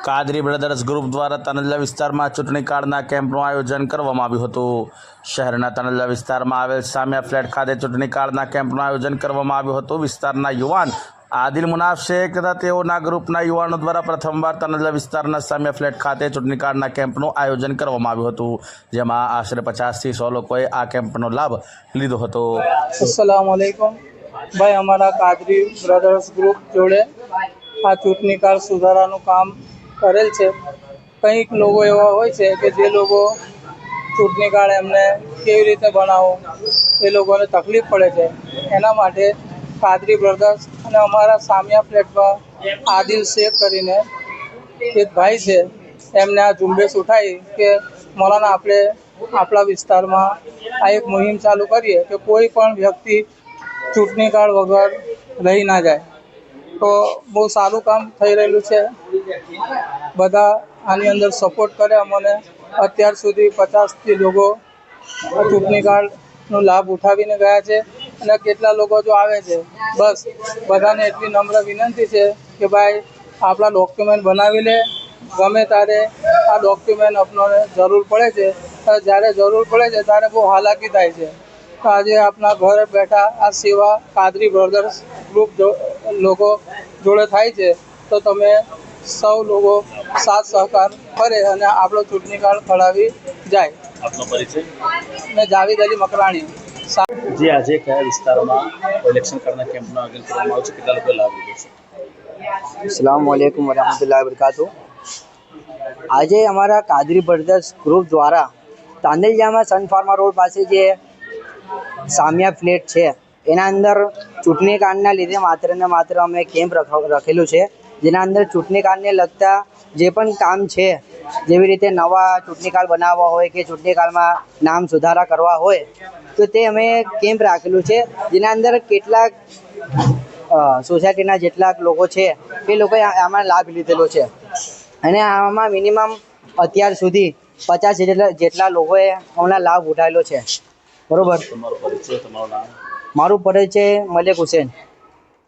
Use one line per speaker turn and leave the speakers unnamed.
Kadri brothers group દ્વારા તનલ્લા વિસ્તારમાં ચૂંટણી કાર્ડના કેમ્પનું આયોજન કરવામાં આવ્યું હતું। શહેરના તનલ્લા વિસ્તારમાં આવેલ સામિયા ફ્લેટ ખાતે ચૂંટણી કાર્ડના કેમ્પનું આયોજન કરવામાં આવ્યું હતું। વિસ્તારના યુવાન આદિલ મુનાફ શેખ તથા તેઓના ગ્રુપના યુવાનો દ્વારા પ્રથમવાર તનલ્લા વિસ્તારના સામિયા ફ્લેટ ખાતે ચૂંટણી કાર્ડના કેમ્પનું આયોજન કરવામાં આવ્યું હતું, જેમાં આશરે 50 થી 100 લોકોએ આ કેમ્પનો લાભ લીધો હતો।
अस्सलाम वालेकुम भाई, हमारा कादरी ब्रदर्स ग्रुप जोड़े आ चूंटणी कार्ड सुधाराનું કામ કરેલ છે। કંઈક લોકો એવા હોય છે કે જે લોકો ચૂંટણી કાર્ડ એમને કેવી રીતે બનાવવું એ લોકોને તકલીફ પડે છે। એના માટે કાદરી બ્રધર્સ અને અમારા સામિયા ફ્લેટમાં આદિલ શેખ કરીને એક ભાઈ છે, એમને આ ઝુંબેશ ઉઠાવી કે મૌલાના આપણે આપણા વિસ્તારમાં આ એક મુહિમ ચાલુ કરીએ કે કોઈ પણ વ્યક્તિ ચૂંટણી કાર્ડ વગર રહી ના જાય। તો બહુ સારું કામ થઈ રહેલું છે। બધા આની અંદર સપોર્ટ કરે અમને। અત્યાર સુધી 50થી લોકો ચૂંટણી કાર્ડનો લાભ ઉઠાવીને ગયા છે અને કેટલા લોકો જો આવે છે। બસ બધાને એટલી નમ્ર વિનંતી છે કે ભાઈ આપણા ડોક્યુમેન્ટ બનાવી લે, ગમે ત્યારે આ ડોક્યુમેન્ટ આપણને જરૂર પડે છે। જ્યારે જરૂર પડે છે ત્યારે બહુ હાલાકી થાય છે। તો આજે આપણા ઘરે બેઠા આ સેવા કાદરી બ્રધર્સ ગ્રુપ લોકો જોડે થાય છે। તો તમે સૌ લોકો સાથ સહકાર કરે અને આપણો ચૂંટણી કાર્ડ કઢાવી જાય।
આપનો પરિચય?
મેં જાવેદ અલી મકરાણી।
જે આજે કયા વિસ્તારમાં ઇલેક્શન કાર્ડના કેમ્પનું આયોજન કરવામાં આવ્યું છે, કેટલા લોકોએ લાભ લીધો છે?
अस्सलाम वालेकुम वरहमतुल्लाहि वबरकातुहू। આજે અમારા કાદરી બ્રધર્સ ગ્રુપ દ્વારા તાંદલજામાં સન ફાર્મા રોડ પાસે જે સામિયા ફ્લેટ છે એના અંદર ચૂંટણી કાર્ડના લીધે માત્ર ને માત્ર અમે કેમ્પ રખેલું છે, જેના અંદર ચૂંટણી કાર્ડને લગતા જે પણ કામ છે, જેવી રીતે નવા ચૂંટણી કાર્ડ બનાવવા હોય કે ચૂંટણી કાર્ડમાં નામ સુધારા કરવા હોય તો તે અમે કેમ્પ રાખેલું છે, જેના અંદર કેટલાક સોસાયટીના જેટલાક લોકો છે એ લોકોએ આમાં લાભ લીધેલો છે અને આમાં મિનિમમ અત્યાર સુધી 50 જેટલા લોકોએ આમના લાભ ઉઠાવેલો છે। બરોબર।
તમારો પરિચય, તમારું નામ?
મારું પરિચય મલેક હુસેન।